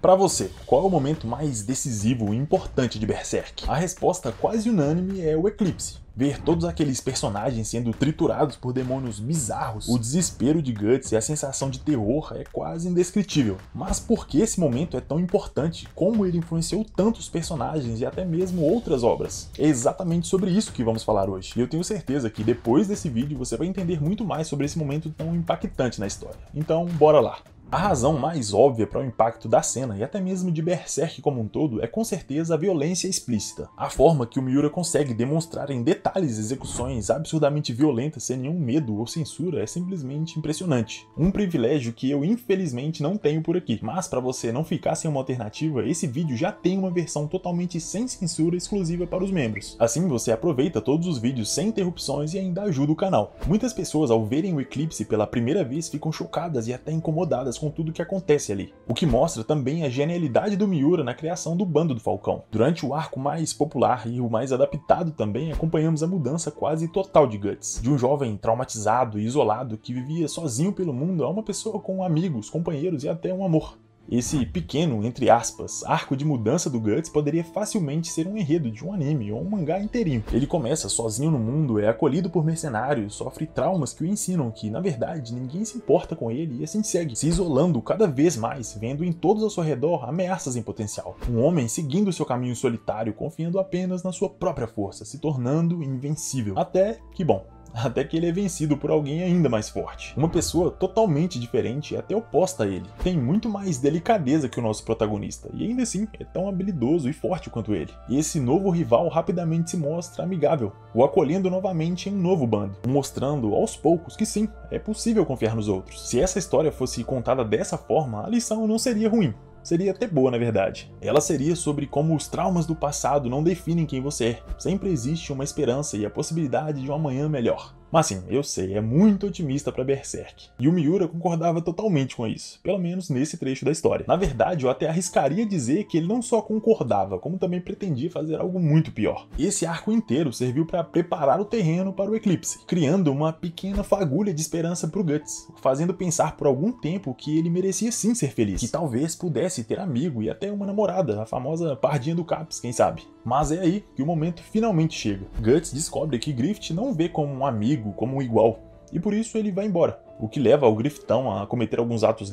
Pra você, qual é o momento mais decisivo e importante de Berserk? A resposta quase unânime é o eclipse. Ver todos aqueles personagens sendo triturados por demônios bizarros, o desespero de Guts e a sensação de terror é quase indescritível. Mas por que esse momento é tão importante? Como ele influenciou tantos personagens e até mesmo outras obras? É exatamente sobre isso que vamos falar hoje. E eu tenho certeza que depois desse vídeo você vai entender muito mais sobre esse momento tão impactante na história. Então, bora lá! A razão mais óbvia para o impacto da cena, e até mesmo de Berserk como um todo, é com certeza a violência explícita. A forma que o Miura consegue demonstrar em detalhes execuções absurdamente violentas sem nenhum medo ou censura é simplesmente impressionante. Um privilégio que eu infelizmente não tenho por aqui, mas para você não ficar sem uma alternativa, esse vídeo já tem uma versão totalmente sem censura exclusiva para os membros. Assim você aproveita todos os vídeos sem interrupções e ainda ajuda o canal. Muitas pessoas ao verem o eclipse pela primeira vez ficam chocadas e até incomodadas com tudo que acontece ali, o que mostra também a genialidade do Miura na criação do Bando do Falcão. Durante o arco mais popular e o mais adaptado também, acompanhamos a mudança quase total de Guts, de um jovem traumatizado e isolado que vivia sozinho pelo mundo a uma pessoa com amigos, companheiros e até um amor. Esse pequeno, entre aspas, arco de mudança do Guts poderia facilmente ser um enredo de um anime ou um mangá inteirinho. Ele começa sozinho no mundo, é acolhido por mercenários, sofre traumas que o ensinam que, na verdade, ninguém se importa com ele e assim segue, se isolando cada vez mais, vendo em todos ao seu redor ameaças em potencial. Um homem seguindo seu caminho solitário, confiando apenas na sua própria força, se tornando invencível. Até que ele é vencido por alguém ainda mais forte. Uma pessoa totalmente diferente e até oposta a ele. Tem muito mais delicadeza que o nosso protagonista, e ainda assim é tão habilidoso e forte quanto ele. E esse novo rival rapidamente se mostra amigável, o acolhendo novamente em um novo bando, mostrando aos poucos que sim, é possível confiar nos outros. Se essa história fosse contada dessa forma, a lição não seria ruim. Seria até boa, na verdade. Ela seria sobre como os traumas do passado não definem quem você é. Sempre existe uma esperança e a possibilidade de um amanhã melhor. Mas sim, eu sei, é muito otimista para Berserk. E o Miura concordava totalmente com isso, pelo menos nesse trecho da história. Na verdade, eu até arriscaria dizer que ele não só concordava, como também pretendia fazer algo muito pior. Esse arco inteiro serviu para preparar o terreno para o eclipse, criando uma pequena fagulha de esperança para o Guts, fazendo pensar por algum tempo que ele merecia sim ser feliz, que talvez pudesse ter amigo e até uma namorada, a famosa pardinha do Caps, quem sabe. Mas é aí que o momento finalmente chega. Guts descobre que Griffith não vê como um amigo, como um igual, e por isso ele vai embora, o que leva o Griffithão a cometer alguns atos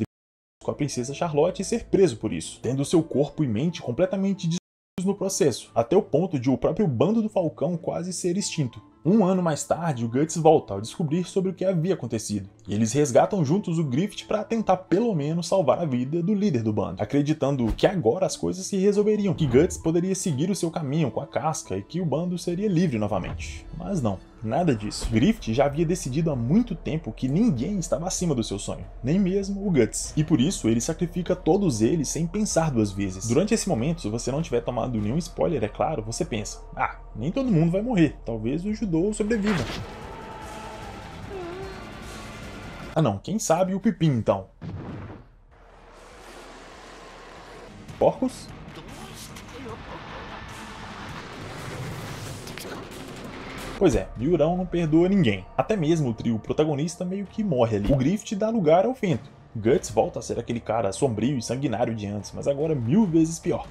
com a princesa Charlotte e ser preso por isso, tendo seu corpo e mente completamente destruídos no processo, até o ponto de o próprio Bando do Falcão quase ser extinto. Um ano mais tarde, o Guts volta ao descobrir sobre o que havia acontecido, e eles resgatam juntos o Griffith para tentar pelo menos salvar a vida do líder do bando, acreditando que agora as coisas se resolveriam, que Guts poderia seguir o seu caminho com a casca e que o bando seria livre novamente. Mas não. Nada disso. Griffith já havia decidido há muito tempo que ninguém estava acima do seu sonho, nem mesmo o Guts. E por isso ele sacrifica todos eles sem pensar duas vezes. Durante esse momento, se você não tiver tomado nenhum spoiler, é claro, você pensa: ah, nem todo mundo vai morrer, talvez o judô sobreviva. Ah não, quem sabe o Pipim então? Porcos? Pois é, Miurão não perdoa ninguém. Até mesmo o trio protagonista meio que morre ali. O Griffith dá lugar ao Fento. Guts volta a ser aquele cara sombrio e sanguinário de antes, mas agora 1000 vezes pior.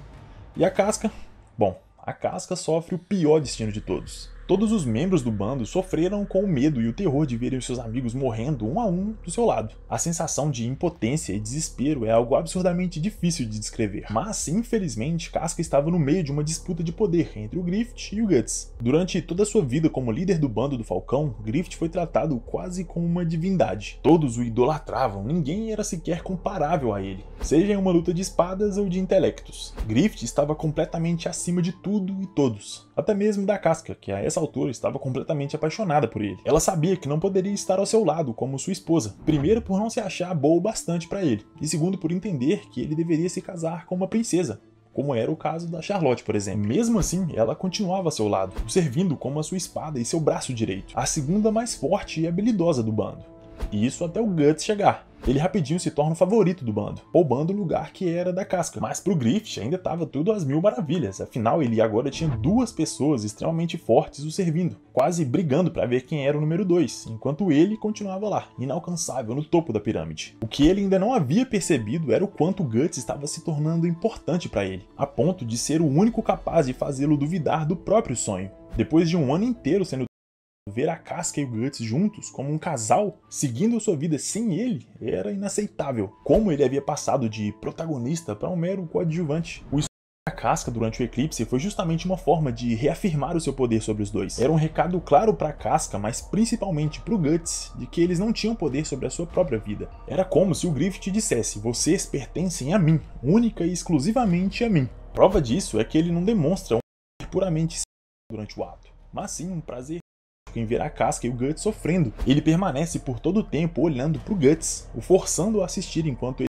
E a Casca? Bom, a Casca sofre o pior destino de todos. Todos os membros do bando sofreram com o medo e o terror de verem os seus amigos morrendo um a um do seu lado. A sensação de impotência e desespero é algo absurdamente difícil de descrever. Mas, infelizmente, Casca estava no meio de uma disputa de poder entre o Griffith e o Guts. Durante toda a sua vida como líder do Bando do Falcão, Griffith foi tratado quase como uma divindade. Todos o idolatravam, ninguém era sequer comparável a ele, seja em uma luta de espadas ou de intelectos. Griffith estava completamente acima de tudo e todos, até mesmo da Casca, que a essa altura estava completamente apaixonada por ele. Ela sabia que não poderia estar ao seu lado como sua esposa, primeiro por não se achar boa o bastante para ele, e segundo por entender que ele deveria se casar com uma princesa, como era o caso da Charlotte, por exemplo. Mesmo assim, ela continuava ao seu lado, servindo como a sua espada e seu braço direito, a segunda mais forte e habilidosa do bando. E isso até o Guts chegar. ele rapidinho se torna o favorito do bando, roubando o lugar que era da Casca. Mas pro Griffith ainda estava tudo às mil maravilhas, afinal ele agora tinha duas pessoas extremamente fortes o servindo, quase brigando para ver quem era o número 2, enquanto ele continuava lá, inalcançável no topo da pirâmide. O que ele ainda não havia percebido era o quanto Guts estava se tornando importante para ele, a ponto de ser o único capaz de fazê-lo duvidar do próprio sonho. Depois de um ano inteiro sendo ver a Casca e o Guts juntos como um casal, seguindo sua vida sem ele, era inaceitável. Como ele havia passado de protagonista para um mero coadjuvante. O a Casca durante o eclipse foi justamente uma forma de reafirmar o seu poder sobre os dois. Era um recado claro para a Casca, mas principalmente para o Guts, de que eles não tinham poder sobre a sua própria vida. Era como se o Griffith dissesse: vocês pertencem a mim, única e exclusivamente a mim. Prova disso é que ele não demonstra um prazer puramente durante o ato, mas sim um prazer em ver a Casca e o Guts sofrendo. Ele permanece por todo o tempo olhando para o Guts, o forçando a assistir enquanto ele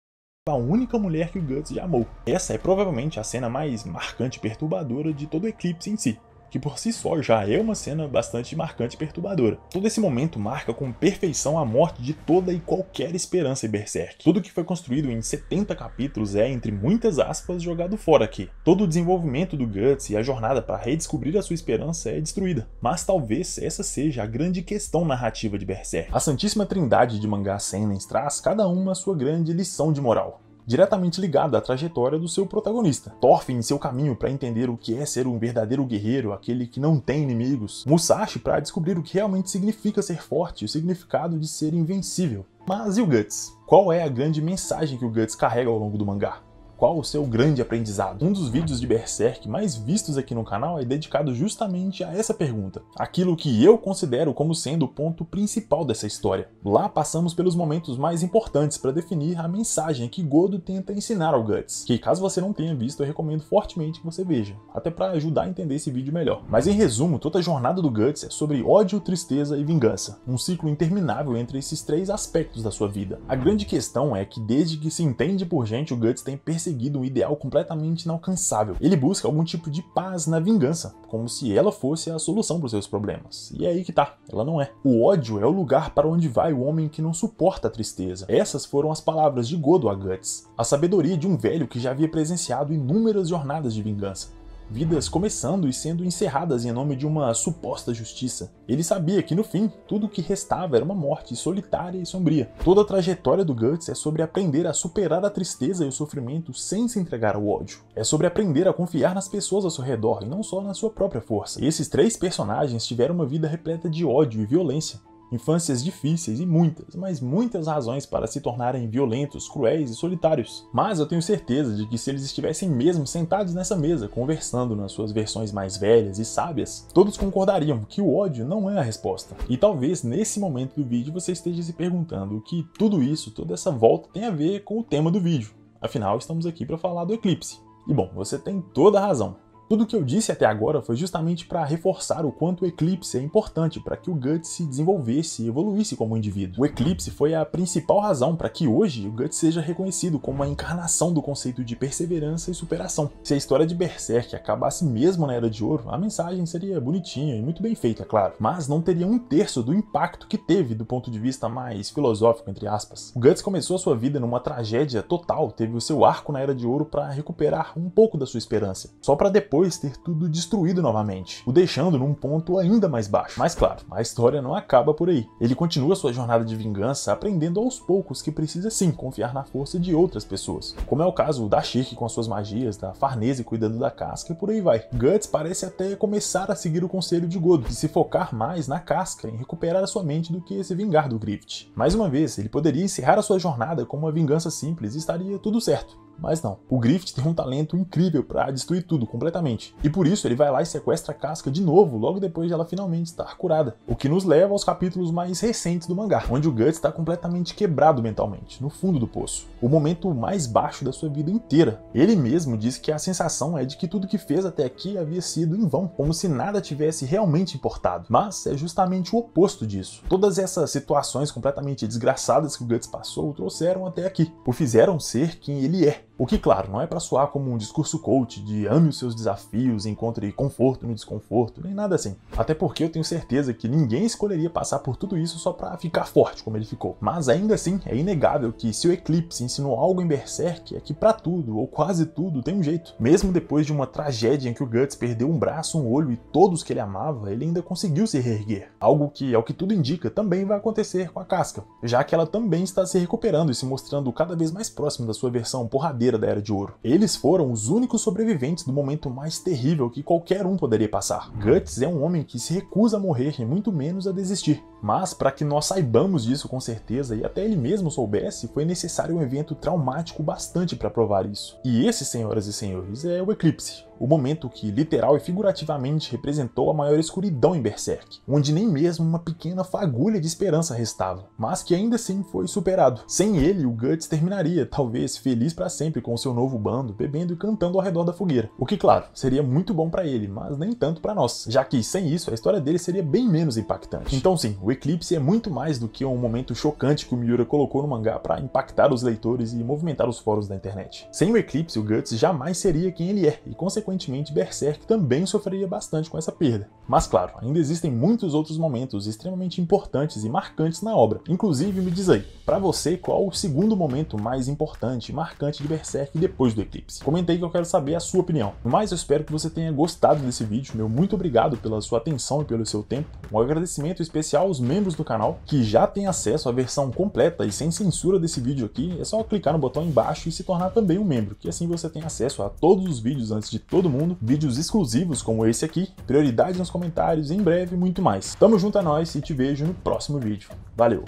a única mulher que o Guts já amou. Essa é provavelmente a cena mais marcante e perturbadora de todo o eclipse em si, que por si só já é uma cena bastante marcante e perturbadora. Todo esse momento marca com perfeição a morte de toda e qualquer esperança em Berserk. Tudo que foi construído em 70 capítulos é, entre muitas aspas, jogado fora aqui. Todo o desenvolvimento do Guts e a jornada para redescobrir a sua esperança é destruída. Mas talvez essa seja a grande questão narrativa de Berserk. A Santíssima Trindade de mangás seinen traz cada uma a sua grande lição de moral, diretamente ligada à trajetória do seu protagonista. Thorfinn em seu caminho para entender o que é ser um verdadeiro guerreiro, aquele que não tem inimigos. Musashi para descobrir o que realmente significa ser forte e o significado de ser invencível. Mas e o Guts? Qual é a grande mensagem que o Guts carrega ao longo do mangá? Qual o seu grande aprendizado? Um dos vídeos de Berserk mais vistos aqui no canal é dedicado justamente a essa pergunta. Aquilo que eu considero como sendo o ponto principal dessa história. Lá passamos pelos momentos mais importantes para definir a mensagem que Godo tenta ensinar ao Guts, que caso você não tenha visto eu recomendo fortemente que você veja, até para ajudar a entender esse vídeo melhor. Mas em resumo, toda a jornada do Guts é sobre ódio, tristeza e vingança, um ciclo interminável entre esses três aspectos da sua vida. A grande questão é que desde que se entende por gente, o Guts tem perseguido um ideal completamente inalcançável. Ele busca algum tipo de paz na vingança, como se ela fosse a solução para os seus problemas. E é aí que tá, ela não é. O ódio é o lugar para onde vai o homem que não suporta a tristeza. Essas foram as palavras de Godo a Guts, a sabedoria de um velho que já havia presenciado inúmeras jornadas de vingança. Vidas começando e sendo encerradas em nome de uma suposta justiça. Ele sabia que no fim, tudo o que restava era uma morte solitária e sombria. Toda a trajetória do Guts é sobre aprender a superar a tristeza e o sofrimento sem se entregar ao ódio. É sobre aprender a confiar nas pessoas ao seu redor e não só na sua própria força. E esses três personagens tiveram uma vida repleta de ódio e violência. Infâncias difíceis e muitas, mas muitas razões para se tornarem violentos, cruéis e solitários. Mas eu tenho certeza de que se eles estivessem mesmo sentados nessa mesa, conversando nas suas versões mais velhas e sábias, todos concordariam que o ódio não é a resposta. E talvez nesse momento do vídeo você esteja se perguntando o que tudo isso, toda essa volta tem a ver com o tema do vídeo. Afinal, estamos aqui para falar do eclipse. E bom, você tem toda a razão. Tudo o que eu disse até agora foi justamente para reforçar o quanto o eclipse é importante para que o Guts se desenvolvesse e evoluísse como indivíduo. O eclipse foi a principal razão para que hoje o Guts seja reconhecido como a encarnação do conceito de perseverança e superação. Se a história de Berserk acabasse mesmo na Era de Ouro, a mensagem seria bonitinha e muito bem feita, é claro, mas não teria um terço do impacto que teve do ponto de vista mais filosófico, entre aspas. O Guts começou a sua vida numa tragédia total, teve o seu arco na Era de Ouro para recuperar um pouco da sua esperança, só para depois ter tudo destruído novamente, o deixando num ponto ainda mais baixo. Mas claro, a história não acaba por aí. Ele continua sua jornada de vingança aprendendo aos poucos que precisa sim confiar na força de outras pessoas, como é o caso da Shirk com as suas magias, da Farnese cuidando da Casca e por aí vai. Guts parece até começar a seguir o conselho de Godo, de se focar mais na Casca, em recuperar a sua mente do que se vingar do Griffith. Mais uma vez, ele poderia encerrar a sua jornada com uma vingança simples e estaria tudo certo. Mas não. O Griffith tem um talento incrível para destruir tudo completamente. E por isso ele vai lá e sequestra a Casca de novo, logo depois de ela finalmente estar curada. O que nos leva aos capítulos mais recentes do mangá, onde o Guts está completamente quebrado mentalmente, no fundo do poço. O momento mais baixo da sua vida inteira. Ele mesmo diz que a sensação é de que tudo que fez até aqui havia sido em vão, como se nada tivesse realmente importado. Mas é justamente o oposto disso. Todas essas situações completamente desgraçadas que o Guts passou o trouxeram até aqui. O fizeram ser quem ele é. O que, claro, não é pra soar como um discurso coach de ame os seus desafios, encontre conforto no desconforto, nem nada assim. Até porque eu tenho certeza que ninguém escolheria passar por tudo isso só pra ficar forte como ele ficou. Mas ainda assim, é inegável que se o Eclipse ensinou algo em Berserk é que pra tudo, ou quase tudo, tem um jeito. Mesmo depois de uma tragédia em que o Guts perdeu um braço, um olho e todos que ele amava, ele ainda conseguiu se reerguer. Algo que, ao que tudo indica, também vai acontecer com a Casca, já que ela também está se recuperando e se mostrando cada vez mais próxima da sua versão porradeira da Era de Ouro. Eles foram os únicos sobreviventes do momento mais terrível que qualquer um poderia passar. Guts é um homem que se recusa a morrer e muito menos a desistir. Mas, para que nós saibamos disso com certeza e até ele mesmo soubesse, foi necessário um evento traumático bastante para provar isso. E esse, senhoras e senhores, é o Eclipse. O momento que literal e figurativamente representou a maior escuridão em Berserk, onde nem mesmo uma pequena fagulha de esperança restava, mas que ainda assim foi superado. Sem ele, o Guts terminaria, talvez, feliz para sempre com seu novo bando, bebendo e cantando ao redor da fogueira. O que, claro, seria muito bom para ele, mas nem tanto para nós, já que sem isso a história dele seria bem menos impactante. Então sim, o Eclipse é muito mais do que um momento chocante que o Miura colocou no mangá para impactar os leitores e movimentar os fóruns da internet. Sem o Eclipse, o Guts jamais seria quem ele é, e consequentemente Berserk também sofreria bastante com essa perda. Mas claro, ainda existem muitos outros momentos extremamente importantes e marcantes na obra. Inclusive, me diz aí, pra você, qual o segundo momento mais importante e marcante de Berserk depois do Eclipse? Comenta aí que eu quero saber a sua opinião. No mais, eu espero que você tenha gostado desse vídeo. Meu muito obrigado pela sua atenção e pelo seu tempo. Um agradecimento especial aos membros do canal, que já têm acesso à versão completa e sem censura desse vídeo aqui. É só clicar no botão embaixo e se tornar também um membro, que assim você tem acesso a todos os vídeos antes de todo mundo, vídeos exclusivos como esse aqui, prioridade nos comentários, em breve muito mais. Tamo junto a nós e te vejo no próximo vídeo. Valeu!